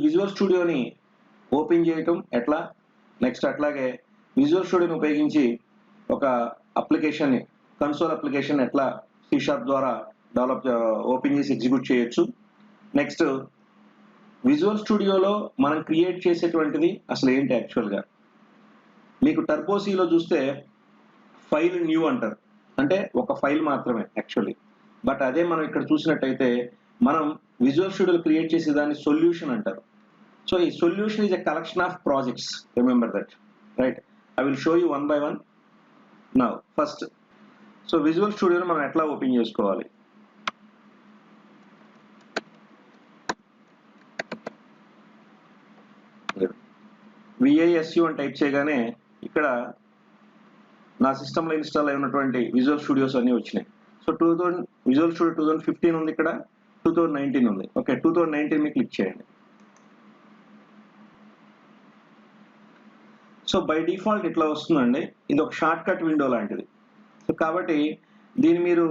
Visual స్టూడియోని open చేయటం ఎట్లా, next అట్లాగే విజువల్ స్టూడియోని ఉపయోగించి ఒక అప్లికేషన్ని కన్సోల్ అప్లికేషన్ ఎట్లా C# ద్వారా ఓపెన్ చేసి ఎగ్జిక్యూట్ చేయొచ్చు. నెక్స్ట్ విజువల్ స్టూడియోలో మనం క్రియేట్ చేసేటువంటిది అసలు ఏంటి యాక్చువల్గా. మీకు టర్బో Cలో చూస్తే ఫైల్ న్యూ అంటారు, అంటే ఒక ఫైల్ మాత్రమే యాక్చువల్లీ. బట్ అదే మనం ఇక్కడ చూసినట్టయితే మనం విజువల్ స్టూడియోలో క్రియేట్ చేసే దాన్ని సొల్యూషన్ అంటారు. సో ఈ solution is a collection of projects, remember that, right. I will show you one by one now. First so visual స్టూడియోని మనం ఎట్లా ఓపెన్ చేసుకోవాలి. VISU అని టైప్ చేయగానే ఇక్కడ నా సిస్టంలో ఇన్స్టాల్ అయి ఉన్నటువంటి విజువల్ స్టూడియోస్ అన్నీ వచ్చినాయి. సో విజువల్ స్టూడియో 2015 ఉంది, ఇక్కడ 2019 ఉంది. ఓకే, 2019 ని క్లిక్ చేయండి. సో బై డిఫాల్ట్ ఇట్లా వస్తుందండి. ఇది ఒక షార్ట్ కట్ విండో లాంటిది. సో కాబట్టి దీన్ని మీరు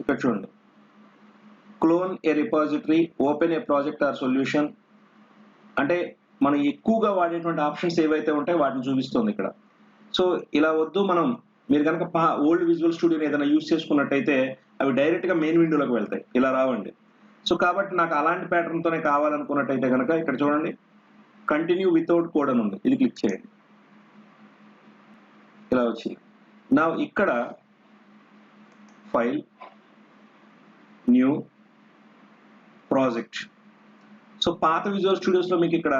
ఇక్కడ చూడండి, clone a repository, open a project or solution, అంటే మనం ఎక్కువగా వాడేటువంటి ఆప్షన్స్ ఏవైతే ఉంటాయో వాటిని చూపిస్తుంది ఇక్కడ. సో ఇలా వద్దు, మీరు కనుక ఓల్డ్ విజువల్ స్టూడియోని ఏదైనా యూజ్ చేసుకున్నట్టయితే అవి డైరెక్ట్గా మెయిన్ విండోలోకి వెళ్తాయి, ఇలా రావండి. సో కాబట్టి నాకు అలాంటి ప్యాటర్న్తోనే కావాలనుకున్నట్టయితే కనుక ఇక్కడ చూడండి, కంటిన్యూ వితౌట్ కోడ్ అని ఉంది, ఇది క్లిక్ చేయండి. ఇలా వచ్చింది. నా ఇక్కడ ఫైల్ న్యూ ప్రాజెక్ట్. సో పాత విజువల్ స్టూడియోస్లో మీకు ఇక్కడ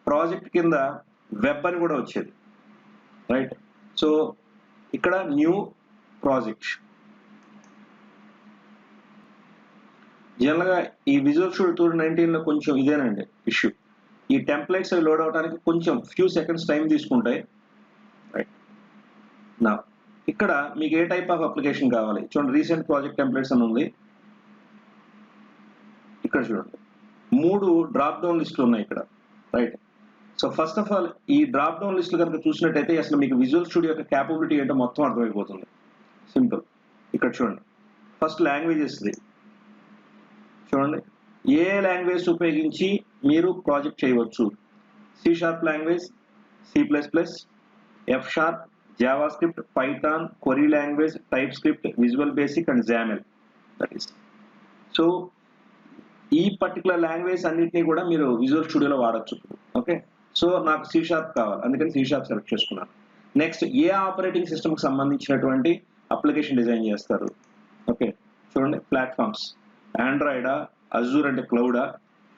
ప్రాజెక్ట్ కింద వెబ్ అని కూడా వచ్చేది, రైట్. సో ఇక్కడ న్యూ ప్రాజెక్ట్. జనరల్గా ఈ విజువల్ స్టూడియో 2019లో కొంచెం ఇదేనండి ఇష్యూ. ఈ టెంప్లెట్స్ అవి లోడ్ అవడానికి కొంచెం ఫ్యూ సెకండ్స్ టైం తీసుకుంటాయి, రైట్. నా ఇక్కడ మీకు ఏ టైప్ ఆఫ్ అప్లికేషన్ కావాలి చూడండి, రీసెంట్ ప్రాజెక్ట్ టెంప్లెట్స్ అని ఉంది. ఇక్కడ చూడండి 3 డ్రాప్ డౌన్ లిస్టులు ఉన్నాయి ఇక్కడ, right. So first of all ఈ డ్రాప్ డౌన్ లిస్టులు కనుక చూసినట్టయితే అసలు మీకు విజువల్ స్టూడియో యొక్క క్యాపబిలిటీ ఏంటో మొత్తం అర్థమైపోతుంది. సింపుల్. ఇక్కడ చూడండి, ఫస్ట్ లాంగ్వేజెస్ది చూడండి, ఏ లాంగ్వేజ్ ఉపయోగించి మీరు ప్రాజెక్ట్ చేయవచ్చు. C# language, C++, F#, JavaScript, Python, query language, type script, visual basic and XAML. That is. So ఈ పర్టికులర్ లాంగ్వేజ్ అన్నిటినీ కూడా మీరు విజువల్ స్టూడియోలో వాడచ్చు. ఓకే, సో నాకు C# కావాలి, అందుకని C# సెలెక్ట్ చేసుకున్నాను. నెక్స్ట్ ఏ ఆపరేటింగ్ సిస్టమ్కి సంబంధించినటువంటి అప్లికేషన్ డిజైన్ చేస్తారు. ఓకే, చూడండి, ప్లాట్ఫామ్స్ ఆండ్రాయిడా, అజూర్ అంటే క్లౌడా,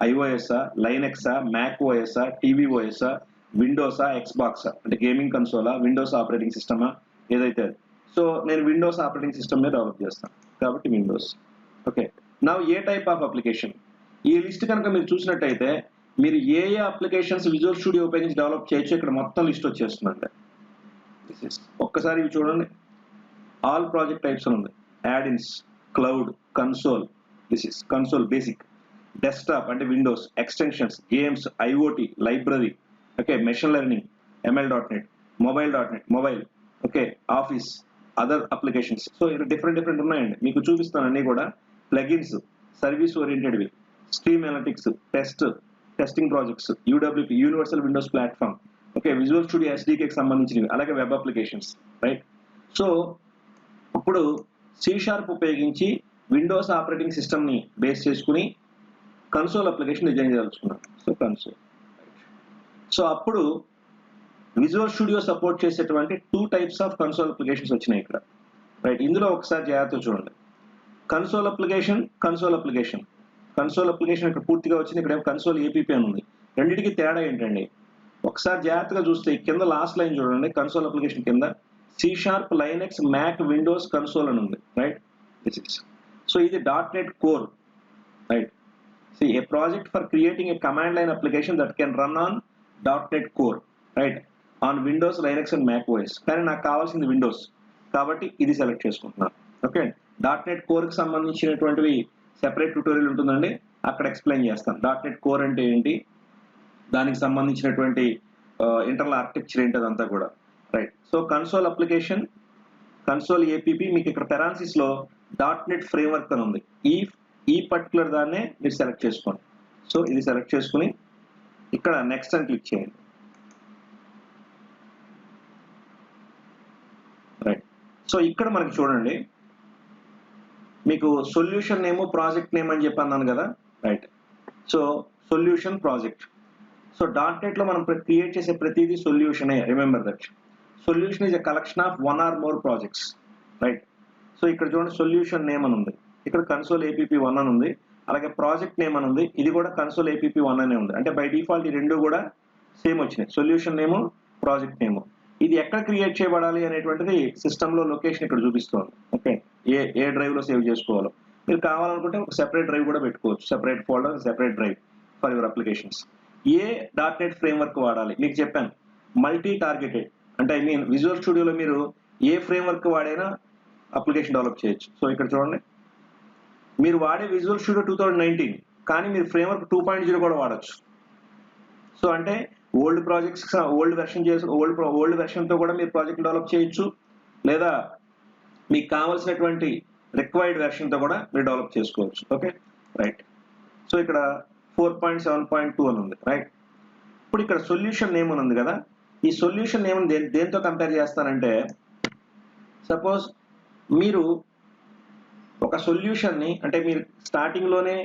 iOS-ఆ, లైనెక్సా, మ్యాక్ ఓఎస్ఆ, tvOS-ఆ, విండోసా, ఎక్స్బాక్సా అంటే గేమింగ్ కన్సోలా, విండోస్ ఆపరేటింగ్ సిస్టమా, ఏదైతే అది. సో నేను విండోస్ ఆపరేటింగ్ సిస్టమ్నే డెవలప్ చేస్తాను కాబట్టి విండోస్. ఓకే, నా ఏ టైప్ ఆఫ్ అప్లికేషన్, ఈ లిస్ట్ కనుక మీరు చూసినట్టయితే మీరు ఏ అప్లికేషన్స్ విజువల్ స్టూడియో ఉపయోగించి డెవలప్ చేయొచ్చు ఇక్కడ మొత్తం లిస్ట్ వచ్చేస్తుందండి. ఒక్కసారి ఇవి చూడండి, ఆల్ ప్రాజెక్ట్ టైప్స్ అని ఉంది. Add-ins, cloud, console, this is console basic, desktop అంటే Windows, extensions, games, IoT, library, okay, machine learning, ML.NET, mobile, okay, office, other applications. So ఇక్కడ డిఫరెంట్ ఉన్నాయండి, మీకు చూపిస్తాను అన్నీ కూడా. ప్లగిన్స్, సర్వీస్ ఓరియంటెడ్వి, stream analytics, testing projects, UWP, universal Windows platform, okay, visual studio SDKకి సంబంధించినవి, అలాగే వెబ్ అప్లికేషన్స్, రైట్. సో ఇప్పుడు C# ఉపయోగించి విండోస్ ఆపరేటింగ్ సిస్టమ్ని బేస్ చేసుకుని కన్సోల్ అప్లికేషన్ డిజైన్ చేయదలుచుకున్నాను. So console. సో అప్పుడు విజువల్ స్టూడియో సపోర్ట్ చేసేటువంటి 2 టైప్స్ ఆఫ్ కన్సోల్ అప్లికేషన్స్ వచ్చినాయి ఇక్కడ, రైట్. ఇందులో ఒకసారి జాగ్రత్తగా చూడండి, కన్సోల్ అప్లికేషన్ ఇక్కడ పూర్తిగా వచ్చింది. ఇక్కడ కన్సోల్ APP అని ఉంది. రెండింటికి తేడా ఏంటండి, ఒకసారి జాగ్రత్తగా చూస్తే కింద లాస్ట్ లైన్ చూడండి, కన్సోల్ అప్లికేషన్ కింద C#, Linux, Mac, Windows console అని ఉంది, రైట్. This is. సో ఇది .NET core, right. See, a project for creating a command line application that can run on .NET Core, right, on Windows, Linux and Mac OS. కానీ నాకు కావాల్సింది Windows కాబట్టి ఇది select చేసుకుంటున్నాను. Okay, .NET Coreకి సంబంధించినటువంటివి separate tutorial ఉంటుందండి, అక్కడ explain చేస్తాను. .NET Core అంటే ఏంటి, దానికి సంబంధించినటువంటి ఇంటర్నల్ ఆర్కిటెక్చర్ ఏంటి, అదంతా కూడా, right. So console application, console APP, మీకు ఇక్కడ పెరాన్సిస్లో .NET ఫ్రేమ్వర్క్ అని ఉంది. ఈ పర్టికులర్ దాన్నే మీరు సెలెక్ట్ చేసుకోండి. సో ఇది సెలెక్ట్ చేసుకుని ఇక్కడ నెక్స్ట్ అని క్లిక్ చేయండి. రైట్. సో ఇక్కడ మనకి చూడండి, మీకు సొల్యూషన్ నేమ్, ప్రాజెక్ట్ నేమ్ అని చెప్పి అన్నాను కదా. Right. So solution project. So .NET లో మనం క్రియేట్ చేసే ప్రతిదీ సొల్యూషనే. Remember that solution is a collection of 1 or more projects. Right. So ఇక్కడ చూడండి సొల్యూషన్ నేమ్ అని ఉంది, ఇక్కడ కన్సోల్ app1 అని ఉంది, అలాగే ప్రాజెక్ట్ నేమ్ అని ఉంది, ఇది కూడా కన్సోల్ app1 అనే ఉంది. అంటే బై డిఫాల్ట్ ఈ రెండు కూడా సేమ్ వచ్చినాయి, సొల్యూషన్ నేమ్, ప్రాజెక్ట్ నేమ్. ఇది ఎక్కడ క్రియేట్ చేయబడాలి అనేటువంటిది సిస్టంలో లొకేషన్ ఇక్కడ చూపిస్తుంది. ఓకే, ఏ డ్రైవ్ లో సేవ్ చేసుకోవాలో. మీరు కావాలనుకుంటే ఒక సెపరేట్ డ్రైవ్ కూడా పెట్టుకోవచ్చు, separate folder, separate drive for your applications. A .NET framework వాడాలి మీకు చెప్పాను, మల్టీ టార్గెటెడ్. అంటే ఐ మీన్ విజువల్ స్టూడియోలో మీరు ఏ ఫ్రేమ్వర్క్ వాడైనా అప్లికేషన్ డెవలప్ చేయొచ్చు. సో ఇక్కడ చూడండి, మీరు వాడే విజువల్ స్టూడియో 2019, కానీ మీరు ఫ్రేమ్వర్క్ 2.0 కూడా వాడచ్చు. సో అంటే ఓల్డ్ ప్రాజెక్ట్స్, ఓల్డ్ వెర్షన్తో కూడా మీరు ప్రాజెక్ట్ డెవలప్ చేయొచ్చు, లేదా మీకు కావాల్సినటువంటి రిక్వైర్డ్ వెర్షన్తో కూడా మీరు డెవలప్ చేసుకోవచ్చు. Okay, right. సో ఇక్కడ 4.7.2 అని ఉంది. రైట్. ఇప్పుడు ఇక్కడ సొల్యూషన్ నేమ్ అని ఉంది కదా, ఈ సొల్యూషన్ నేమ్ దేంతో కంపేర్ చేస్తానంటే, సపోజ్ మీరు ఒక సొల్యూషన్ని, అంటే మీరు స్టార్టింగ్లోనే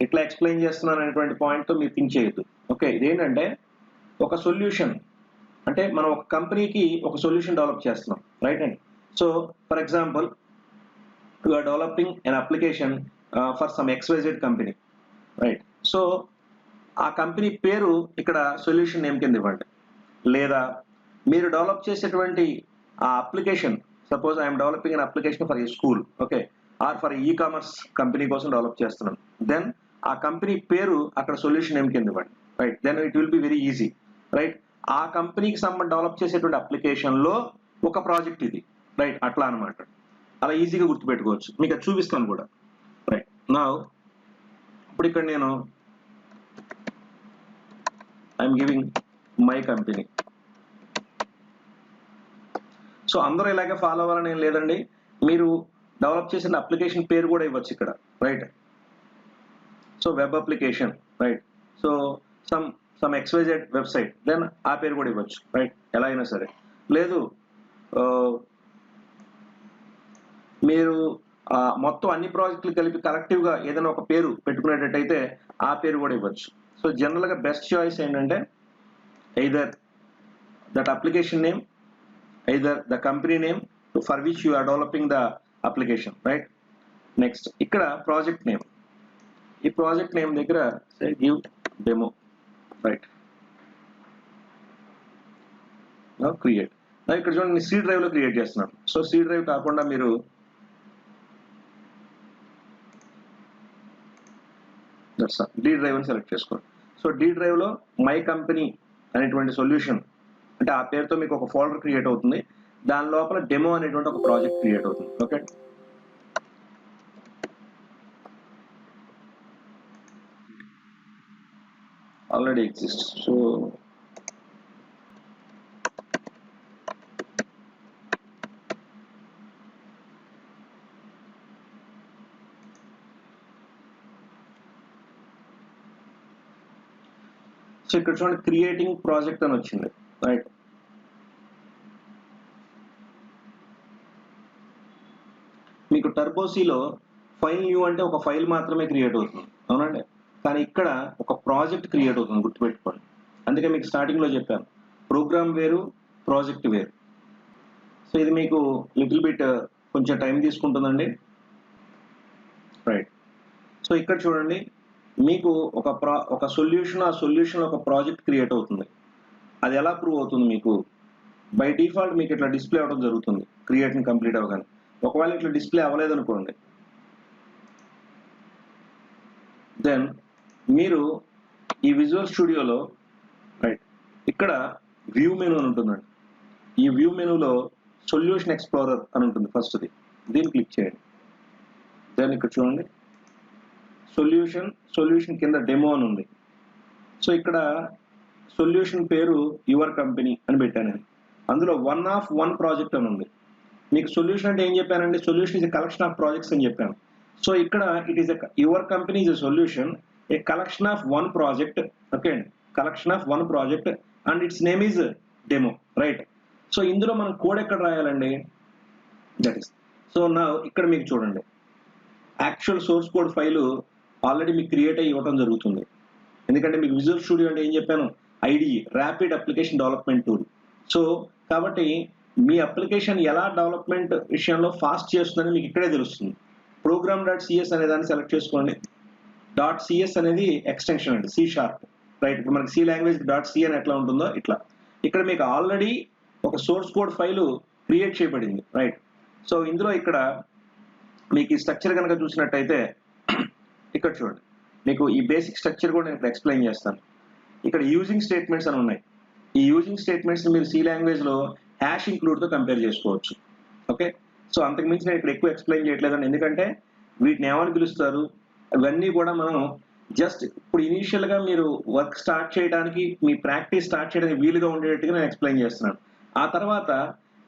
ఇట్లా ఎక్స్ప్లెయిన్ చేస్తున్నాను అనేటువంటి పాయింట్తో మీరు థింక్ చేయొద్దు. ఓకే, ఇదేంటంటే ఒక సొల్యూషన్ అంటే మనం ఒక కంపెనీకి ఒక సొల్యూషన్ డెవలప్ చేస్తున్నాం. రైట్ అండి. So for example you are developing an application for some XYZ company. Right. So ఆ కంపెనీ పేరు ఇక్కడ సొల్యూషన్ నేమ్ కింద ఇవ్వండి. లేదా మీరు డెవలప్ చేసేటువంటి ఆ application, suppose I'm developing an application for a school, okay, or for e-commerce company కోసం డెవలప్ చేస్తున్నాను. దెన్ ఆ కంపెనీ పేరు అక్కడ సొల్యూషన్ నేమ్ కింద ఇవ్వండి. Right. Then it will be very easy. Right. ఆ కంపెనీకి సంబంధించి డెవలప్ చేసేటువంటి అప్లికేషన్లో ఒక ప్రాజెక్ట్ ఇది. రైట్. అట్లా అనమాట. అలా ఈజీగా గుర్తుపెట్టుకోవచ్చు. మీకు అది చూపిస్తాను కూడా. రైట్. నా ఇప్పుడు ఇక్కడ నేను I'm giving my company. So అందరూ ఇలాగే ఫాలో అవ్వాలని ఏం లేదండి, మీరు డెవలప్ చేసిన అప్లికేషన్ పేరు కూడా ఇవ్వచ్చు ఇక్కడ. Right. So web application. Right. So some XYZ website, then ఆ పేరు కూడా ఇవ్వచ్చు. రైట్. ఎలా అయినా సరే. లేదు మీరు మొత్తం అన్ని ప్రాజెక్టులు కలిపి కలెక్టివ్గా ఏదైనా ఒక పేరు పెట్టుకునేటట్టయితే ఆ పేరు కూడా ఇవ్వచ్చు. సో జనరల్గా బెస్ట్ చాయిస్ ఏంటంటే either that application name, either the company name for which you are developing the application. Right. Next ఇక్కడ project name, ఈ project name దగ్గర say give demo. Right. Now create. Now ఇక్కడ చూడండి C drive లో create చేస్తున్నాను. So C drive కాకుండా మీరు D drive అని సెలెక్ట్ చేసుకోండి. సో D drive లో మై కంపెనీ అనేటువంటి సొల్యూషన్, అంటే ఆ పేరుతో మీకు ఒక ఫోల్డర్ క్రియేట్ అవుతుంది, దాని లోపల డెమో అనేటువంటి ఒక ప్రాజెక్ట్ క్రియేట్ అవుతుంది. Okay, already exist. సో ఇక్కడ చూడండి క్రియేటింగ్ ప్రాజెక్ట్ అని వచ్చింది. రైట్. మీకు టర్బోసీలో ఫైల్ న్యూ అంటే ఒక ఫైల్ మాత్రమే క్రియేట్ అవుతుంది, అవునండి. కానీ ఇక్కడ ఒక ప్రాజెక్ట్ క్రియేట్ అవుతుంది, గుర్తుపెట్టుకోండి. అందుకే మీకు స్టార్టింగ్లో చెప్పాను, ప్రోగ్రామ్ వేరు, ప్రాజెక్ట్ వేరు. సో ఇది మీకు లిటిల్ బిట్ కొంచెం టైం తీసుకుంటుందండి. రైట్. సో ఇక్కడ చూడండి, మీకు ఒక సొల్యూషన్, ఆ సొల్యూషన్ ఒక ప్రాజెక్ట్ క్రియేట్ అవుతుంది. అది ఎలా ప్రూవ్ అవుతుంది మీకు? బై డిఫాల్ట్ మీకు ఇట్లా డిస్ప్లే అవ్వడం జరుగుతుంది క్రియేటింగ్ కంప్లీట్ అవ్వగానే. ఒకవేళ ఇట్లా డిస్ప్లే అవ్వలేదు అనుకోండి, దెన్ మీరు ఈ విజువల్ స్టూడియోలో రైట్ ఇక్కడ వ్యూ మెనూ అని ఉంటుందండి. ఈ వ్యూ మెనూలో సొల్యూషన్ ఎక్స్ప్లోరర్ అని ఉంటుంది ఫస్ట్ది, దీన్ని క్లిక్ చేయండి. దెన్ ఇక్కడ చూడండి సొల్యూషన్ కింద డెమో అని ఉంది. సో ఇక్కడ సొల్యూషన్ పేరు యువర్ కంపెనీ అని పెట్టాను. అందులో 1 of 1 ప్రాజెక్ట్ అని ఉంది. మీకు సొల్యూషన్ అంటే ఏం చెప్పానండి? Solution is a collection of projects అని చెప్పాను. సో ఇక్కడ it is your company is a solution, A collection of 1 project. Okay అండి. collection of one project and its name is demo, right? So ఇందులో మనం code ఎక్కడ రాయాలండి? That is so నా ఇక్కడ మీకు చూడండి, actual source code file already మీకు create అయ్యి ఇవ్వడం జరుగుతుంది. ఎందుకంటే మీకు విజువల్ స్టూడియో అంటే ఏం చెప్పాను, IDE, rapid application development tool. So కాబట్టి మీ అప్లికేషన్ ఎలా డెవలప్మెంట్ విషయంలో ఫాస్ట్ చేస్తుందని మీకు ఇక్కడే తెలుస్తుంది. program.cs అనే దాన్ని సెలెక్ట్ చేసుకోండి. .cs అనేది ఎక్స్టెన్షన్ అండి, C#, రైట్? ఇప్పుడు మనకి C లాంగ్వేజ్ .c అని ఎట్లా ఉంటుందో ఇట్లా ఇక్కడ మీకు ఆల్రెడీ ఒక సోర్స్ కోడ్ ఫైల్ క్రియేట్ చేయబడింది, రైట్? సో ఇందులో ఇక్కడ మీకు ఈ స్ట్రక్చర్ కనుక చూసినట్టయితే ఇక్కడ చూడండి, మీకు ఈ బేసిక్ స్ట్రక్చర్ కూడా నేను ఇక్కడ ఎక్స్ప్లెయిన్ చేస్తాను. ఇక్కడ యూజింగ్ స్టేట్మెంట్స్ అని ఉన్నాయి. ఈ యూజింగ్ స్టేట్మెంట్స్ మీరు C లాంగ్వేజ్లో హ్యాష్ ఇంక్లూడ్తో కంపేర్ చేసుకోవచ్చు. ఓకే, సో అంతకుమించి నేను ఇక్కడ ఎక్కువ ఎక్స్ప్లెయిన్ చేయట్లేదండి, ఎందుకంటే వీటిని ఏమని పిలుస్తారు ఇవన్నీ కూడా మనం జస్ట్ ఇప్పుడు ఇనీషియల్గా మీరు వర్క్ స్టార్ట్ చేయడానికి, మీ ప్రాక్టీస్ స్టార్ట్ చేయడానికి వీలుగా ఉండేట్టుగా నేను ఎక్స్ప్లెయిన్ చేస్తున్నాను. ఆ తర్వాత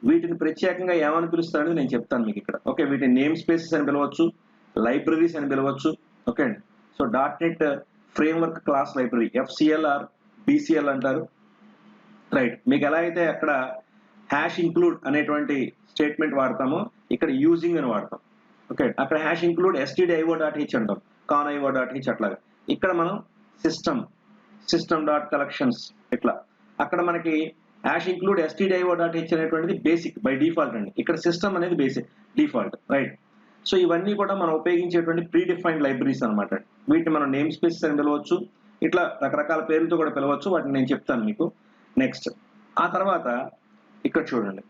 వీటిని ప్రత్యేకంగా ఏమని పిలుస్తారని నేను చెప్తాను మీకు ఇక్కడ. ఓకే, వీటిని నేమ్ స్పేసెస్ అని పిలవచ్చు, లైబ్రరీస్ అని పిలవచ్చు. ఓకే అండి, so .NET framework class library, FCL or BCL అంటారు, రైట్? మీకు ఎలా అయితే అక్కడ హ్యాష్ ఇంక్లూడ్ అనేటువంటి స్టేట్మెంట్ వాడతామో ఇక్కడ యూజింగ్ అని వాడతాం. ఓకే, అక్కడ హ్యాష్ ఇంక్లూడ్ stdio.h అంటాం, conio.h అట్లాగా. ఇక్కడ మనం system.collections ఇట్లా. అక్కడ మనకి హ్యాష్ ఇంక్లూడ్ stdio.h అనేటువంటిది బేసిక్ బై డిఫాల్ట్ అండి. ఇక్కడ సిస్టమ్ అనేది బేసిక్ డిఫాల్ట్, రైట్? సో ఇవన్నీ కూడా మనం ఉపయోగించేటువంటి ప్రీ డిఫైన్డ్ లైబ్రరీస్ అనమాట. వీటిని మనం నేమ్ స్పేసెస్ అని పిలవచ్చు, ఇట్లా రకరకాల పేర్లతో కూడా పిలవచ్చు. వాటిని నేను చెప్తాను మీకు నెక్స్ట్. ఆ తర్వాత ఇక్కడ చూడండి,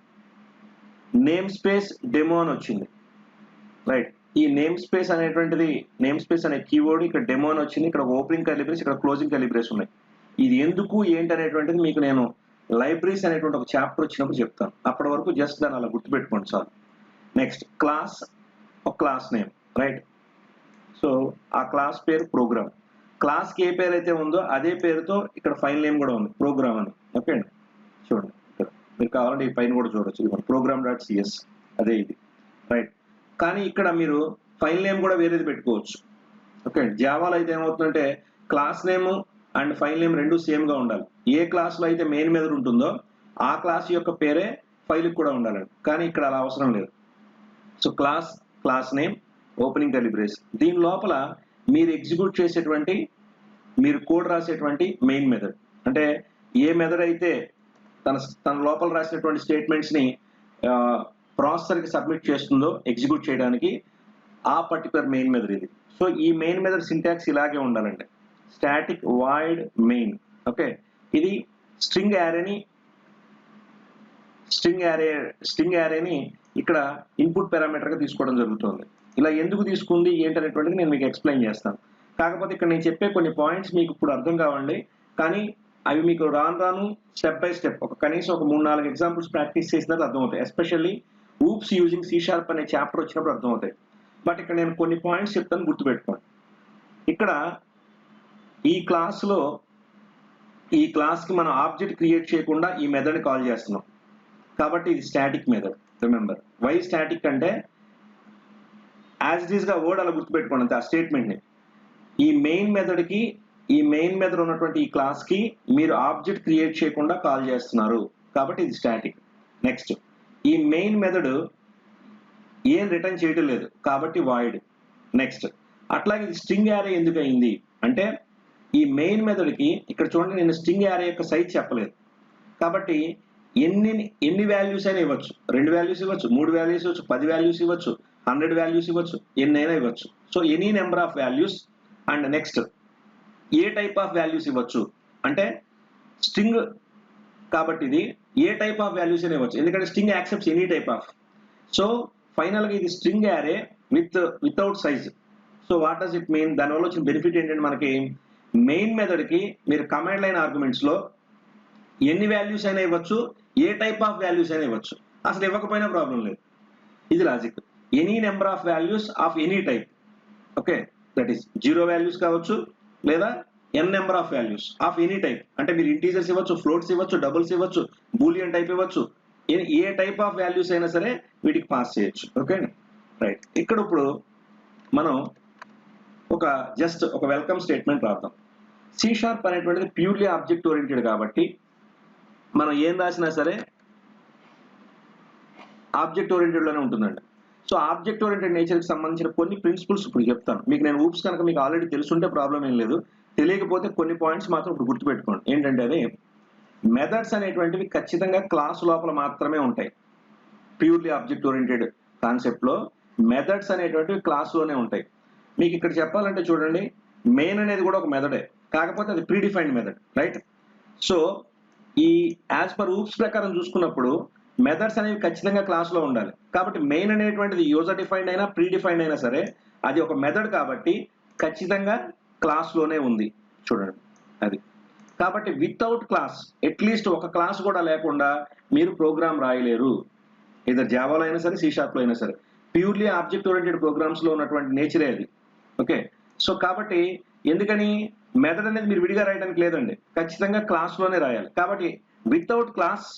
నేమ్ స్పేస్ డెమో అని వచ్చింది, రైట్? ఈ నేమ్ స్పేస్ అనేటువంటిది, నేమ్ స్పేస్ అనే కీవర్డ్ ఇక్కడ డెమో అని వచ్చింది. ఇక్కడ ఓపెనింగ్ కర్లీ బ్రేస్, ఇక్కడ క్లోజింగ్ కర్లీ బ్రేస్ ఉన్నాయి. ఇది ఎందుకు ఏంటి అనేటువంటిది మీకు నేను లైబ్రరీస్ అనేటువంటి ఒక చాప్టర్ వచ్చినప్పుడు చెప్తాను. అప్పటి వరకు జస్ట్ దాన్ని అలా గుర్తుపెట్టుకోండి చాలు. నెక్స్ట్ క్లాస్, ఒక క్లాస్ నేమ్, రైట్? సో ఆ క్లాస్ పేరు ప్రోగ్రామ్. క్లాస్కి ఏ పేరు అయితే ఉందో అదే పేరుతో ఇక్కడ ఫైల్ నేమ్ కూడా ఉంది, ప్రోగ్రామ్ అని. ఓకే అండి, చూడండి ఇక్కడ మీరు కావాలంటే ఈ పైన కూడా చూడొచ్చు, ఇది program.cs అదే ఇది, రైట్? కానీ ఇక్కడ మీరు ఫైల్ నేమ్ కూడా వేరేది పెట్టుకోవచ్చు. ఓకే, జావాలో అయితే ఏమవుతుందంటే class name and file name రెండు సేమ్గా ఉండాలి. ఏ క్లాస్లో అయితే మెయిన్ మెథడ్ ఉంటుందో ఆ క్లాస్ యొక్క పేరే ఫైల్కి కూడా ఉండాలండి. కానీ ఇక్కడ అలా అవసరం లేదు. So class name opening curly brace, దీని లోపల మీరు ఎగ్జిక్యూట్ చేసేటువంటి, మీరు కోడ్ రాసేటువంటి మెయిన్ మెథడ్, అంటే ఏ మెథడ్ అయితే తన లోపల రాసినటువంటి స్టేట్మెంట్స్ని ప్రాసెసర్కి సబ్మిట్ చేస్తుందో ఎగ్జిక్యూట్ చేయడానికి, ఆ పర్టికులర్ మెయిన్ మెథడ్ ఇది. సో ఈ మెయిన్ మెథడ్ సింటాక్స్ ఇలాగే ఉండాలండి, స్టాటిక్ వాయిడ్ మెయిన్. ఓకే, ఇది స్ట్రింగ్ యారేని ఇక్కడ ఇన్పుట్ పారామీటర్గా తీసుకోవడం జరుగుతుంది. ఇలా ఎందుకు తీసుకుంది ఏంటనేటువంటిది నేను మీకు ఎక్స్ప్లెయిన్ చేస్తాను. కాకపోతే ఇక్కడ నేను చెప్పే కొన్ని పాయింట్స్ మీకు ఇప్పుడు అర్థం కావండి, కానీ అవి మీకు రాను స్టెప్ బై స్టెప్ కనీసం ఒక 3-4 ఎగ్జాంపుల్స్ ప్రాక్టీస్ చేసినట్టు అర్థమవుతాయి. ఎస్పెషల్లీ ఊప్స్ యూజింగ్ C# అనే చాప్టర్ వచ్చినప్పుడు అర్థమవుతాయి. బట్ ఇక్కడ నేను కొన్ని పాయింట్స్ చెప్తాను, గుర్తుపెట్టుకోండి. ఇక్కడ ఈ క్లాస్కి మనం ఆబ్జెక్ట్ క్రియేట్ చేయకుండా ఈ మెథడ్ని కాల్ చేస్తున్నాం, కాబట్టి ఇది static method. Remember, why static అంటే యాజ్ ఇట్ ఈస్గా వర్డ్ అలా గుర్తుపెట్టుకోండి అంతే, ఆ స్టేట్మెంట్ని. ఈ మెయిన్ మెథడ్ ఉన్నటువంటి ఈ క్లాస్కి మీరు ఆబ్జెక్ట్ క్రియేట్ చేయకుండా కాల్ చేస్తున్నారు, కాబట్టి ఇది స్టాటిక్. నెక్స్ట్, ఈ మెయిన్ మెథడ్ ఏం రిటర్న్ చేయడం లేదు, కాబట్టి వాయిడ్. నెక్స్ట్, అట్లాగే ఇది స్ట్రింగ్ యారే ఎందుకు అయింది అంటే, ఈ మెయిన్ మెథడ్కి ఇక్కడ చూడండి, నేను స్ట్రింగ్ యారే యొక్క సైజ్ చెప్పలేదు, కాబట్టి ఎన్ని వాల్యూస్ అయినా ఇవ్వచ్చు. 2 వాల్యూస్ ఇవ్వచ్చు, 3 వాల్యూస్ ఇవ్వచ్చు, 10 వాల్యూస్ ఇవ్వచ్చు, 100 వాల్యూస్ ఇవ్వచ్చు, ఎన్నైనా ఇవ్వచ్చు. So any number of values. And next, A type of values ఇవ్వచ్చు అంటే స్ట్రింగ్ కాబట్టి ఇది ఏ టైప్ ఆఫ్ వాల్యూస్ అయినా ఇవ్వచ్చు, ఎందుకంటే string accepts any type of. So ఫైనల్గా ఇది string array without size. So what does it mean? దానివల్ల వచ్చిన బెనిఫిట్ ఏంటంటే, మనకి మెయిన్ మెథడ్కి మీరు కమాండ్ లైన్ ఆర్గ్యుమెంట్స్లో ఎన్ని వాల్యూస్ అయినా ఇవ్వచ్చు, ఏ టైప్ ఆఫ్ వాల్యూస్ అయినా ఇవ్వచ్చు, అసలు ఇవ్వకపోయినా ప్రాబ్లం లేదు. ఇది logic. Any number of values of any type. Okay, that is 0 values కావచ్చు, లేదా n number of values of any type. అంటే మీరు ఇంటీజర్స్ ఇవ్వచ్చు, ఫ్లోట్స్ ఇవ్వచ్చు, డబుల్స్ ఇవ్వచ్చు, బూలియన్ టైప్ ఇవ్వచ్చు, ఏ టైప్ ఆఫ్ వాల్యూస్ అయినా సరే వీటికి పాస్ చేయొచ్చు. Okay, right? ఇక్కడ ఇప్పుడు మనం జస్ట్ ఒక వెల్కమ్ స్టేట్మెంట్ రాద్దాం. సి షార్ప్ అనేటువంటిది ప్యూర్లీ ఆబ్జెక్ట్ ఓరియంటెడ్ కాబట్టి మనం ఏం రాసినా సరే ఆబ్జెక్ట్ ఓరియంటెడ్ లోనే ఉంటుందండి. సో ఆబ్జెక్ట్ ఓరియంటెడ్ నేచర్కి సంబంధించిన కొన్ని ప్రిన్సిపల్స్ ఇప్పుడు చెప్తాను. మీకు నేను ఊప్స్ కనుక మీకు ఆల్రెడీ తెలుసుంటే ప్రాబ్లం ఏం లేదు, తెలియకపోతే కొన్ని పాయింట్స్ మాత్రం ఇప్పుడు గుర్తుపెట్టుకోండి. ఏంటంటే అది మెథడ్స్ అనేటువంటివి ఖచ్చితంగా క్లాస్ లోపల మాత్రమే ఉంటాయి. ప్యూర్లీ ఆబ్జెక్ట్ ఓరియంటెడ్ కాన్సెప్ట్ లో మెథడ్స్ అనేటువంటివి క్లాస్ లోనే ఉంటాయి. మీకు ఇక్కడ చెప్పాలంటే చూడండి, మెయిన్ అనేది కూడా ఒక మెథడే, కాకపోతే అది ప్రీడిఫైన్డ్ మెథడ్, రైట్? సో ఈ యాజ్ పర్ ఊప్స్ ప్రకారం చూసుకున్నప్పుడు మెథడ్స్ అనేవి ఖచ్చితంగా క్లాస్ లో ఉండాలి. కాబట్టి మెయిన్ అనేటువంటిది యూజర్ డిఫైన్డ్ అయినా ప్రీ డిఫైన్డ్ అయినా సరే అది ఒక మెథడ్ కాబట్టి ఖచ్చితంగా క్లాస్ లోనే ఉంది. చూడండి అది. కాబట్టి వితౌట్ క్లాస్, అట్లీస్ట్ ఒక క్లాస్ కూడా లేకుండా మీరు ప్రోగ్రామ్ రాయలేరు. ఇదర్ జావాలో అయినా సరే, సి షార్ప్ లో అయినా సరే. ప్యూర్లీ ఆబ్జెక్ట్ ఓరియంటెడ్ ప్రోగ్రామ్స్ లో ఉన్నటువంటి నేచరే అది. ఓకే, సో కాబట్టి ఎందుకని మెథడ్ అనేది మీరు విడిగా రాయడానికి లేదండి, ఖచ్చితంగా క్లాస్ లోనే రాయాలి. కాబట్టి without class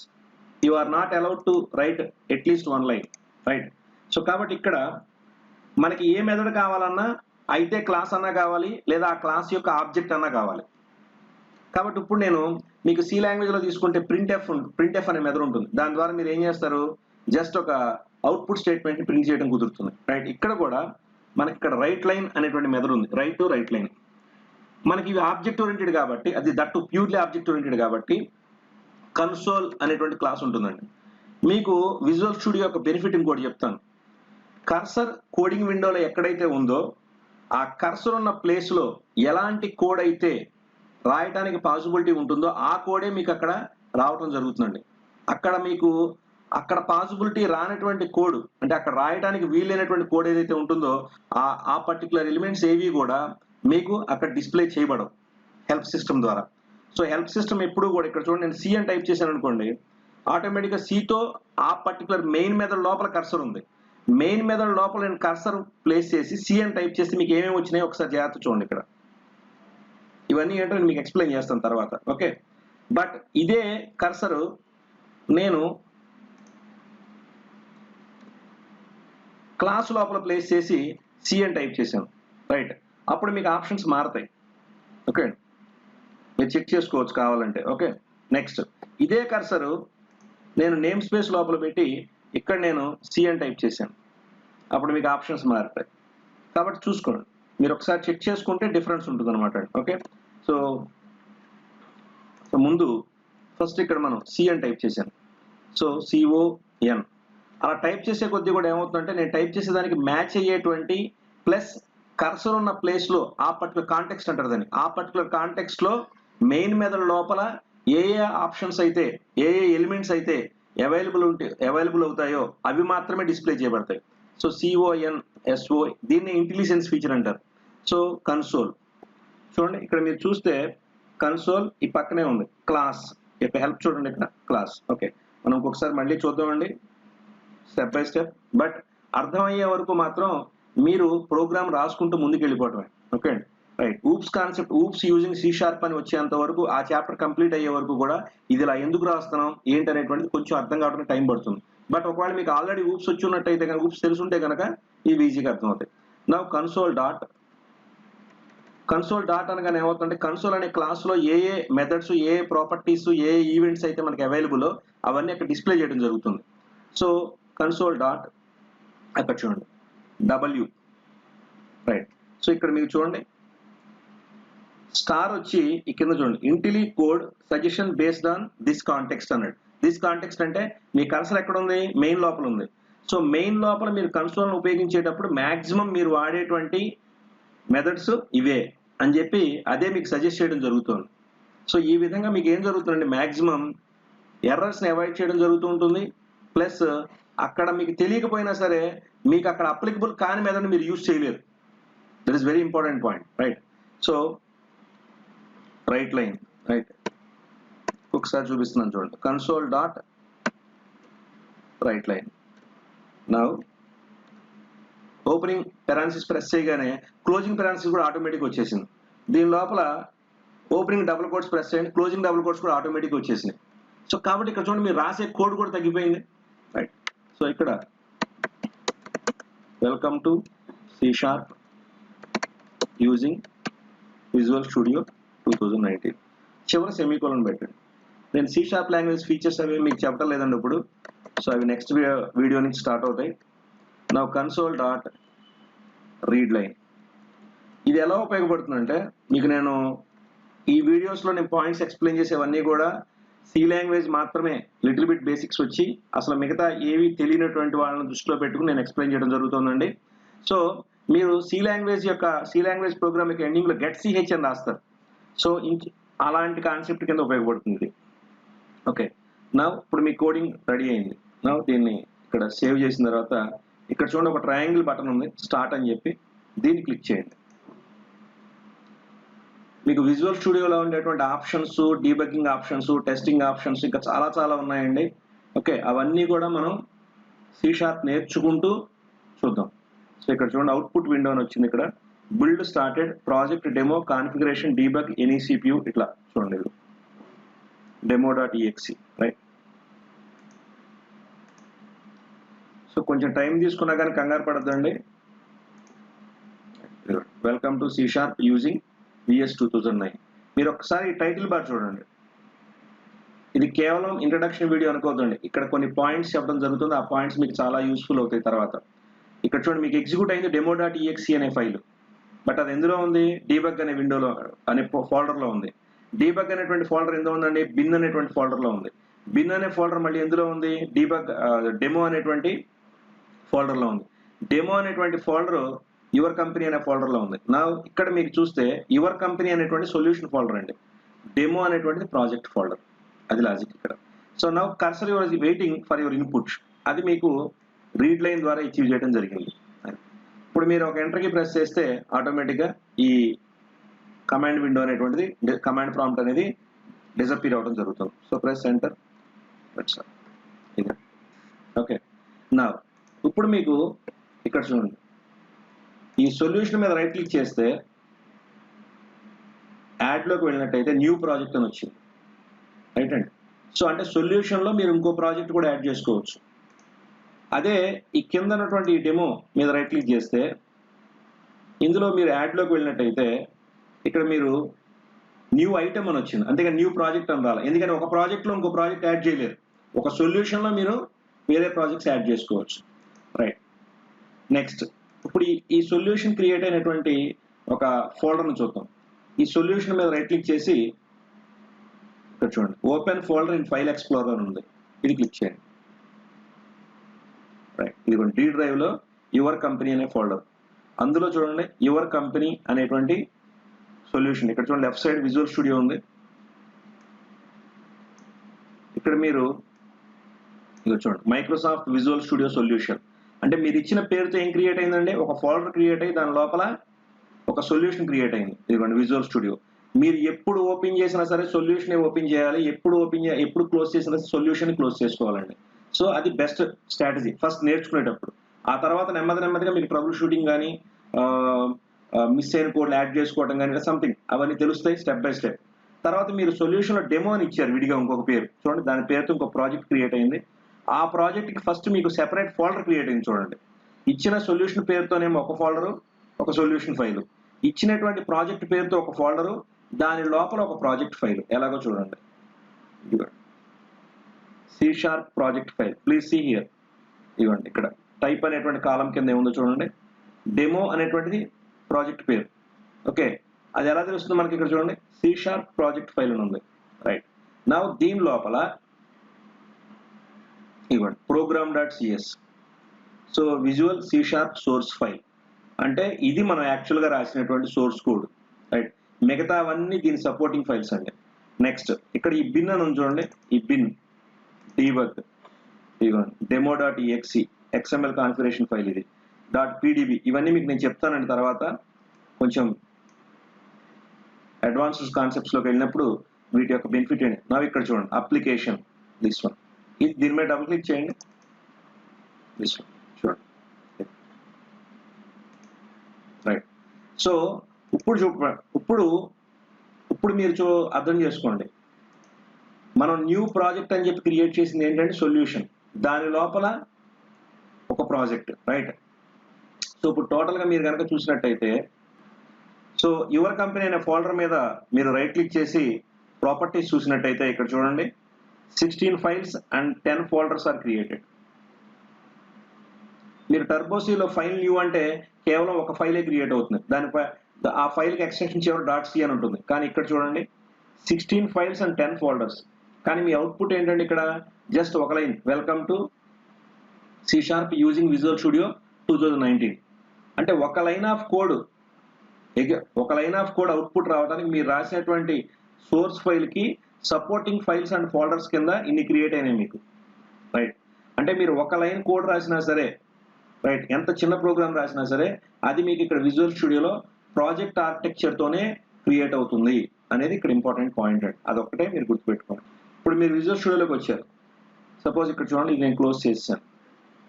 you are not allowed to write at least one line, right? So కాబట్టి ఇక్కడ మనకి ఏ మెథడ్ కావాలన్నా అయితే క్లాస్ అన్నా కావాలి, లేదా ఆ క్లాస్ యొక్క ఆబ్జెక్ట్ అన్నా కావాలి. కాబట్టి ఇప్పుడు నేను మీకు సి లాంగ్వేజ్ లో తీసుకుంటే ప్రింట్ ఎఫ్ అనే మెథడ్ ఉంటుంది. దాని ద్వారా మీరు ఏం చేస్తారు, జస్ట్ ఒక అవుట్పుట్ స్టేట్మెంట్ ని ప్రింట్ చేయడం కుదురుతుంది, రైట్? ఇక్కడ కూడా మనకి ఇక్కడ రైట్ లైన్ అనేటువంటి మెథడ్ ఉంది, రైట్ టు రైట్ లైన్. మనకి ఇవి ఆబ్జెక్ట్ ఓరియంటెడ్ కాబట్టి, అది దట్టు ప్యూర్లీ ఆబ్జెక్ట్ ఓరియంటెడ్ కాబట్టి కన్సోల్ అనేటువంటి క్లాస్ ఉంటుందండి. మీకు విజువల్ స్టూడియో యొక్క బెనిఫిట్ ఇంకోటి చెప్తాను. కర్సర్ కోడింగ్ విండోలో ఎక్కడైతే ఉందో ఆ కర్సర్ ఉన్న ప్లేస్ లో ఎలాంటి కోడ్ అయితే రాయడానికి పాసిబిలిటీ ఉంటుందో ఆ కోడే మీకు అక్కడ రావటం జరుగుతుందండి. అక్కడ మీకు అక్కడ పాసిబిలిటీ రానటువంటి కోడ్, అంటే అక్కడ రాయడానికి వీలైనటువంటి కోడ్ ఏదైతే ఉంటుందో ఆ పర్టికులర్ ఎలిమెంట్స్ ఏవి కూడా మీకు అక్కడ డిస్ప్లే చేయబడవు హెల్ప్ సిస్టమ్ ద్వారా. సో హెల్ప్ సిస్టమ్ ఎప్పుడు కూడా, ఇక్కడ చూడండి నేను సి అని టైప్ చేశాను అనుకోండి, ఆటోమేటిక్గా సితో ఆ పర్టికులర్ మెయిన్ మెథడ్ లోపల కర్సర్ ఉంది. మెయిన్ మెథడ్ లోపల నేను కర్సర్ ప్లేస్ చేసి సి అని టైప్ చేస్తే మీకు ఏమేమి వచ్చినాయో ఒకసారి జాగ్రత్త చూడండి. ఇక్కడ ఇవన్నీ ఏంటో నేను మీకు ఎక్స్ప్లెయిన్ చేస్తాను తర్వాత, ఓకే? బట్ ఇదే కర్సర్ నేను క్లాస్ లోపల ప్లేస్ చేసి సి అని టైప్ చేశాను, రైట్? అప్పుడు మీకు ఆప్షన్స్ మారతాయి, ఓకే? మీరు చెక్ చేసుకోవచ్చు కావాలంటే, ఓకే? నెక్స్ట్ ఇదే కర్సర్ నేను నేమ్ స్పేస్ లోపల పెట్టి ఇక్కడ నేను సి అని టైప్ చేశాను, అప్పుడు మీకు ఆప్షన్స్ మారుతాయి. కాబట్టి చూసుకోండి, మీరు ఒకసారి చెక్ చేసుకుంటే డిఫరెన్స్ ఉంటుంది అనమాట, ఓకే? సో ముందు ఫస్ట్ ఇక్కడ మనం సి అని టైప్ చేశాను, సో సిఓఎన్ అలా టైప్ చేసే కొద్దీ కూడా ఏమవుతుందంటే నేను టైప్ చేసేదానికి మ్యాచ్ అయ్యేటువంటి ప్లస్ కర్సర్ ఉన్న ప్లేస్ లో ఆ పర్టికులర్ కాంటెక్స్ట్ అంటారు దాన్ని, ఆ పర్టికులర్ కాంటెక్స్ట్ లో మెయిన్ మెథడ్ లోపల ఏ ఆప్షన్స్ అయితే, ఏ ఎలిమెంట్స్ అయితే అవైలబుల్ అవుతాయో అవి మాత్రమే డిస్ప్లే చేయబడతాయి. సో CONSO దీన్ని ఇంటెలిజెన్స్ ఫీచర్ అంటారు. సో కన్సోల్ చూడండి, ఇక్కడ మీరు చూస్తే కన్సోల్ ఈ పక్కనే ఉంది, క్లాస్ యొక్క హెల్ప్ చూడండి, ఇక్కడ క్లాస్. ఓకే, మనం ఇంకొకసారి మళ్ళీ చూద్దామండి స్టెప్ బై స్టెప్. బట్ అర్థమయ్యే వరకు మాత్రం మీరు ప్రోగ్రామ్ రాసుకుంటూ ముందుకు వెళ్ళిపోవటమే, ఓకే అండి? Right. Oops concept, oops using C sharp అని వచ్చేంత వరకు, ఆ చాప్టర్ కంప్లీట్ అయ్యే వరకు కూడా ఇది ఇలా ఎందుకు రాస్తున్నాం ఏంటి అనేటువంటిది కొంచెం అర్థం కావడానికి టైం పడుతుంది. బట్ ఒకవేళ మీకు ఆల్రెడీ ఊప్స్ వచ్చి ఉన్నట్టయితే కనుక, ఊప్స్ తెలుసుంటే కనుక ఇవి ఈజీగా అర్థమవుతాయి. నా కన్సోల్ డాట్ అనగానే ఏమవుతుందంటే, కన్సోల్ అనే క్లాస్ లో ఏ మెథడ్స్, ఏ ప్రాపర్టీస్, ఏ ఈవెంట్స్ అయితే మనకి అవైలబుల్ అవన్నీ అక్కడ డిస్ప్లే చేయడం జరుగుతుంది. సో కన్సోల్ డాట్ అక్కడ చూడండి W, రైట్? సో ఇక్కడ మీకు చూడండి స్టార్ వచ్చి ఈ కింద చూడండి IntelliCode suggestion based on this context అన్నాడు. దిస్ కాంటెక్స్ట్ అంటే మీ కర్సర్ ఎక్కడ ఉంది, మెయిన్ లోపల ఉంది. సో మెయిన్ లోపల మీరు కన్సోల్ ఉపయోగించేటప్పుడు మాక్సిమం మీరు వాడేటువంటి మెథడ్స్ ఇవే అని చెప్పి అదే మీకు సజెస్ట్ చేయడం జరుగుతుంది. సో ఈ విధంగా మీకు ఏం జరుగుతుందండి, మాక్సిమం ఎర్రర్స్ ని అవాయిడ్ చేయడం జరుగుతూ ఉంటుంది. ప్లస్ అక్కడ మీకు తెలియకపోయినా సరే మీకు అక్కడ అప్లికబుల్ కాని మెథడ్ మీరు యూజ్ చేయలేరు. That is very important point, right? So write line, right, ఒకసారి చూపిస్తున్నాను చూడండి, console dot write line. Now opening parenthesis press చేయగానే క్లోజింగ్ పెరాన్సిస్ కూడా ఆటోమేటిక్ వచ్చేసింది. దీని లోపల ఓపెనింగ్ డబుల్ కోట్స్ ప్రెస్ చేయండి, క్లోజింగ్ డబుల్ కోట్స్ కూడా ఆటోమేటిక్ వచ్చేసినాయి. సో కాబట్టి ఇక్కడ చూడండి మీరు రాసే కోడ్ కూడా తగ్గిపోయింది, రైట్? సో ఇక్కడ welcome to C sharp using Visual Studio 2019 చివరి సెమీకోలన్ పెట్టండి. నేను C# లాంగ్వేజ్ ఫీచర్స్ అవి మీకు చెప్పడం లేదండి ఇప్పుడు. సో అవి నెక్స్ట్ వీడియో నుంచి స్టార్ట్ అవుతాయి. Now console dot read line ఇది ఎలా ఉపయోగపడుతుందంటే మీకు నేను ఈ వీడియోస్లో నేను పాయింట్స్ ఎక్స్ప్లెయిన్ చేసేవన్నీ కూడా C లాంగ్వేజ్ మాత్రమే లిటిల్ బిట్ బేసిక్స్ వచ్చి అసలు మిగతా ఏవి తెలియనటువంటి వాళ్ళని దృష్టిలో పెట్టుకుని నేను ఎక్స్ప్లెయిన్ చేయడం జరుగుతుందండి. సో మీరు C లాంగ్వేజ్ ప్రోగ్రామ్ యొక్క ఎండింగ్లో గెట్ CH అని రాస్తారు. సో అలాంటి కాన్సెప్ట్ కింద ఉపయోగపడుతుంది. ఓకే, నా ఇప్పుడు మీ కోడింగ్ రెడీ అయింది. నా దీన్ని ఇక్కడ సేవ్ చేసిన తర్వాత ఇక్కడ చూడండి ఒక ట్రయాంగిల్ బటన్ ఉంది స్టార్ట్ అని చెప్పి దీన్ని క్లిక్ చేయండి. మీకు విజువల్ స్టూడియోలో ఉండేటువంటి options, debugging options, testing options ఇంకా చాలా ఉన్నాయండి. ఓకే, అవన్నీ కూడా మనం C# నేర్చుకుంటూ చూద్దాం. సో ఇక్కడ చూడండి అవుట్పుట్ విండో అని వచ్చింది. ఇక్కడ build started, project demo, configuration, debug, any CPU ఇట్లా చూడండి ఇది demo.exe రైట్. సో కొంచెం టైం తీసుకున్నా కానీ కంగారు పడద్దండి. Welcome to C# using VS 2009. మీరు ఒకసారి టైటిల్ బార్ చూడండి. ఇది కేవలం ఇంట్రడక్షన్ వీడియో అనుకోవద్దండి. ఇక్కడ కొన్ని పాయింట్స్ చెప్పడం జరుగుతుంది. ఆ పాయింట్స్ మీకు చాలా యూస్ఫుల్ అవుతాయి తర్వాత. ఇక్కడ చూడండి మీకు ఎగ్జిక్యూట్ అయింది demo.exe అనే ఫైల్. బట్ అది ఎందులో ఉంది? డీబగ్ అనే విండోలో అనే ఫోల్డర్లో ఉంది. డీబగ్ అనేటువంటి ఫోల్డర్ ఎందులో ఉందండి? బిన్ అనేటువంటి ఫోల్డర్లో ఉంది. బిన్ అనే ఫోల్డర్ మళ్ళీ ఎందులో ఉంది? డెమో అనేటువంటి ఫోల్డర్లో ఉంది. డెమో అనేటువంటి ఫోల్డర్ యువర్ కంపెనీ అనే ఫోల్డర్లో ఉంది. నా ఇక్కడ మీకు చూస్తే యువర్ కంపెనీ అనేటువంటి సొల్యూషన్ ఫోల్డర్ అండి, డెమో అనేటువంటిది ప్రాజెక్ట్ ఫోల్డర్. అది లాజిక్ ఇక్కడ. So now cursor your waiting for your input. అది మీకు రీడ్ లైన్ ద్వారా అచీవ్ చేయడం జరిగింది. ఇప్పుడు మీరు ఒక ఎంటర్కి ప్రెస్ చేస్తే ఆటోమేటిక్గా ఈ కమాండ్ విండో అనేటువంటిది, కమాండ్ ప్రాంప్ట్ అనేది డిసప్పీర్ అవడం జరుగుతుంది. So press enter. ఓకే, నా ఇప్పుడు మీకు ఇక్కడ చూడండి ఈ సొల్యూషన్ మీద రైట్ క్లిక్ చేస్తే యాడ్లోకి వెళ్ళినట్టయితే న్యూ ప్రాజెక్ట్ అని వచ్చింది. రైట్ అండి. సో అంటే సొల్యూషన్లో మీరు ఇంకో ప్రాజెక్ట్ కూడా యాడ్ చేసుకోవచ్చు. అదే ఈ కింద ఉన్నటువంటి ఈ డెమో మీద రైట్ క్లిక్ చేస్తే ఇందులో మీరు యాడ్లోకి వెళ్ళినట్టయితే ఇక్కడ మీరు న్యూ ఐటమ్ అని వచ్చింది, అంతేగాని న్యూ ప్రాజెక్ట్ అని రాలి. ఎందుకని ఒక ప్రాజెక్ట్లో ఇంకో ప్రాజెక్ట్ యాడ్ చేయలేరు. ఒక సొల్యూషన్లో మీరు వేరే ప్రాజెక్ట్స్ యాడ్ చేసుకోవచ్చు. రైట్. నెక్స్ట్ ఇప్పుడు ఈ సొల్యూషన్ క్రియేట్ అయినటువంటి ఒక ఫోల్డర్ని చూద్దాం. ఈ సొల్యూషన్ మీద రైట్ క్లిక్ చేసి ఇక్కడ చూడండి open folder in file explorer ఉంది, ఇది క్లిక్ చేయండి. రైట్, ఇది డి డ్రైవ్లో యువర్ కంపెనీ అనే ఫోల్డర్, అందులో చూడండి యువర్ కంపెనీ అనేటువంటి సొల్యూషన్. ఇక్కడ చూడండి లెఫ్ట్ సైడ్ విజువల్ స్టూడియో ఉంది. ఇక్కడ మీరు ఇక చూడండి మైక్రోసాఫ్ట్ విజువల్ స్టూడియో సొల్యూషన్ అంటే మీరు ఇచ్చిన పేరుతో ఏం క్రియేట్ అయిందండి? ఒక ఫోల్డర్ క్రియేట్ అయ్యి దాని లోపల ఒక సొల్యూషన్ క్రియేట్ అయింది. ఇదిగోండి విజువల్ స్టూడియో. మీరు ఎప్పుడు ఓపెన్ చేసినా సరే సొల్యూషన్ ఓపెన్ చేయాలి, ఎప్పుడు క్లోజ్ చేసినా సొల్యూషన్ క్లోజ్ చేసుకోవాలండి. సో అది బెస్ట్ స్ట్రాటజీ ఫస్ట్ నేర్చుకునేటప్పుడు. ఆ తర్వాత నెమ్మదిగా మీకు ట్రబుల్ షూటింగ్ కానీ మిస్ అయిన కోడ్లు యాడ్ చేసుకోవడం కానీ సంథింగ్ అవన్నీ తెలుస్తాయి స్టెప్ బై స్టెప్. తర్వాత మీరు సొల్యూషన్లో డెమో అని ఇచ్చారు విడిగా ఇంకొక పేరు, చూడండి దాని పేరుతో ఇంకొక ప్రాజెక్ట్ క్రియేట్ అయింది. ఆ ప్రాజెక్ట్కి ఫస్ట్ మీకు సెపరేట్ ఫోల్డర్ క్రియేట్ అయింది. చూడండి ఇచ్చిన సొల్యూషన్ పేరుతోనేమో ఒక ఫోల్డరు, ఒక సొల్యూషన్ ఫైలు, ఇచ్చినటువంటి ప్రాజెక్ట్ పేరుతో ఒక ఫోల్డరు, దాని లోపల ఒక ప్రాజెక్ట్ ఫైల్. ఎలాగో చూడండి C# project file. Please see here. ఇవ్వండి ఇక్కడ టైప్ అనేటువంటి కాలం కింద ఏముందో చూడండి, డెమో అనేటువంటిది ప్రాజెక్ట్ పేరు. ఓకే, అది ఎలా తెలుస్తుంది మనకి? ఇక్కడ చూడండి C# ప్రాజెక్ట్ ఫైల్ అని ఉంది. రైట్. నా దీని లోపల ఇవ్వండి program.cs. So visual C# source file అంటే ఇది మనం యాక్చువల్గా రాసినటువంటి సోర్స్ కోడ్. రైట్, మిగతావన్నీ దీని సపోర్టింగ్ ఫైల్స్ అండి. నెక్స్ట్ ఇక్కడ ఈ బిన్ అని ఉంది చూడండి, ఈ బిన్ డీబగ్ ఇవ్వండి demo.exe XML కాన్ఫిగరేషన్ ఫైల్, ఇది .pdb. ఇవన్నీ మీకు నేను చెప్తానండి తర్వాత కొంచెం అడ్వాన్స్డ్ కాన్సెప్ట్స్లోకి వెళ్ళినప్పుడు వీటి యొక్క బెనిఫిట్ ఏంటి. నా ఇక్కడ చూడండి అప్లికేషన్ దిస్ వన్, ఇది దీని మీద డబుల్ క్లిక్ చేయండి. దిస్ వన్ చూడండి. రైట్. సో ఇప్పుడు మీరు అర్థం చేసుకోండి, మనం న్యూ ప్రాజెక్ట్ అని చెప్పి క్రియేట్ చేసింది ఏంటంటే సొల్యూషన్, దాని లోపల ఒక ప్రాజెక్ట్. రైట్. సో ఇప్పుడు టోటల్గా మీరు కనుక చూసినట్టయితే సో యువర్ కంపెనీ అనే ఫోల్డర్ మీద మీరు రైట్ క్లిక్ చేసి ప్రాపర్టీస్ చూసినట్టయితే ఇక్కడ చూడండి 16 files and 10 folders are created. మీరు టర్బోసీలో ఫైల్ న్యూ అంటే కేవలం ఒక ఫైలే క్రియేట్ అవుతుంది, దానిపై ఆ ఫైల్కి ఎక్స్టెన్షన్ చివరి .c అని ఉంటుంది. కానీ ఇక్కడ చూడండి 16 ఫైల్స్ అండ్ 10 ఫోల్డర్స్. కానీ మీ అవుట్పుట్ ఏంటంటే ఇక్కడ జస్ట్ ఒక line, welcome to C# using Visual Studio 2019. అంటే ఒక లైన్ ఆఫ్ కోడ్ అవుట్పుట్ రావడానికి మీరు రాసినటువంటి సోర్స్ ఫైల్కి సపోర్టింగ్ ఫైల్స్ అండ్ ఫోల్డర్స్ కింద ఇన్ని క్రియేట్ అయినాయి మీకు, రైట్. అంటే మీరు ఒక లైన్ కోడ్ రాసినా సరే, రైట్, ఎంత చిన్న ప్రోగ్రామ్ రాసినా సరే అది మీకు ఇక్కడ విజువల్ స్టూడియోలో ప్రాజెక్ట్ ఆర్కిటెక్చర్తోనే క్రియేట్ అవుతుంది అనేది ఇక్కడ ఇంపార్టెంట్ పాయింట్ అండి. అదొక్కటే మీరు గుర్తుపెట్టుకోండి. ఇప్పుడు మీరు విజువల్ స్టూడియోలోకి వచ్చారు, సపోజ్ ఇక్కడ చూడండి ఇది నేను క్లోజ్ చేసాను,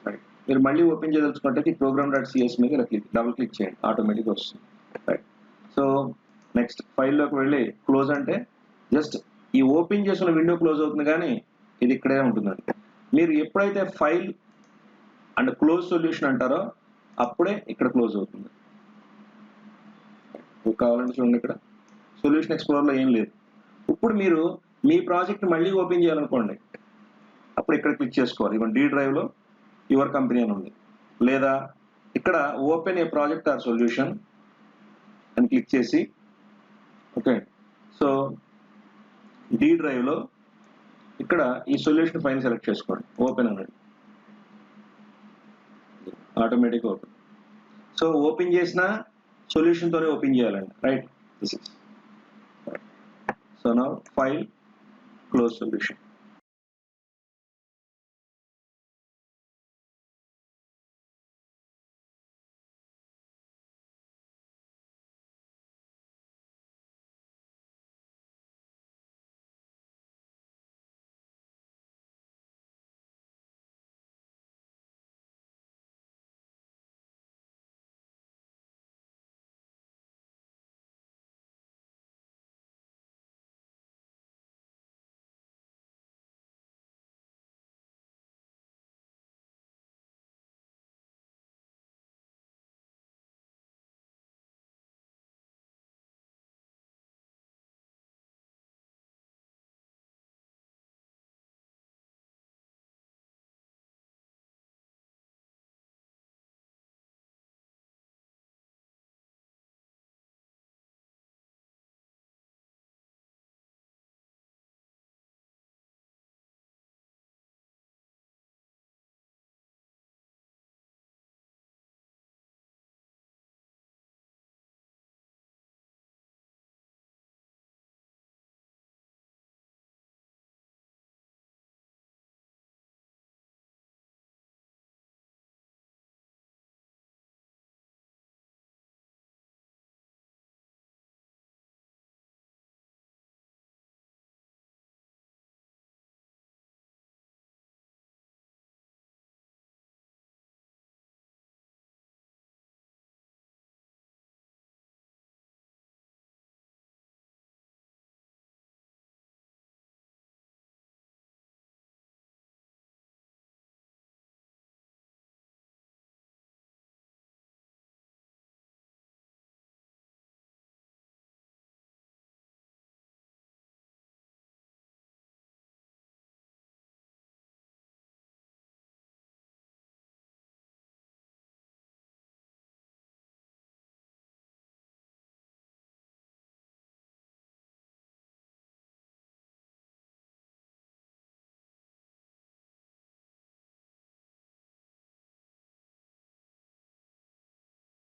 రైట్. మీరు మళ్ళీ ఓపెన్ చేయదలుచుకుంటే program.cs మీద డబుల్ క్లిక్ చేయండి, ఆటోమేటిక్గా వస్తుంది, రైట్. సో నెక్స్ట్ ఫైల్లోకి వెళ్ళి క్లోజ్ అంటే జస్ట్ ఈ ఓపెన్ చేసిన విండో క్లోజ్ అవుతుంది, కానీ ఇది ఇక్కడే ఉంటుందండి. మీరు ఎప్పుడైతే ఫైల్ అండ్ క్లోజ్ సొల్యూషన్ అంటారో అప్పుడే ఇక్కడ క్లోజ్ అవుతుంది. కావాలంటే చూడండి ఇక్కడ సొల్యూషన్ ఎక్స్ప్లోరర్లో ఏం లేదు. ఇప్పుడు మీరు మీ ప్రాజెక్ట్ మళ్ళీ ఓపెన్ చేయాలనుకోండి, అప్పుడు ఇక్కడ క్లిక్ చేసుకోవాలి. ఇవ్వండి D డ్రైవ్లో యువర్ కంపెనీ అని ఉంది, లేదా ఇక్కడ open a project or solution అని క్లిక్ చేసి, ఓకే. సో D డ్రైవ్లో ఇక్కడ ఈ సొల్యూషన్ ఫైల్ సెలెక్ట్ చేసుకోండి, ఓపెన్ అనండి, ఆటోమేటిక్గా ఓపెన్. సో ఓపెన్ చేసిన సొల్యూషన్తోనే ఓపెన్ చేయాలండి, right. This is right. So now file close solution.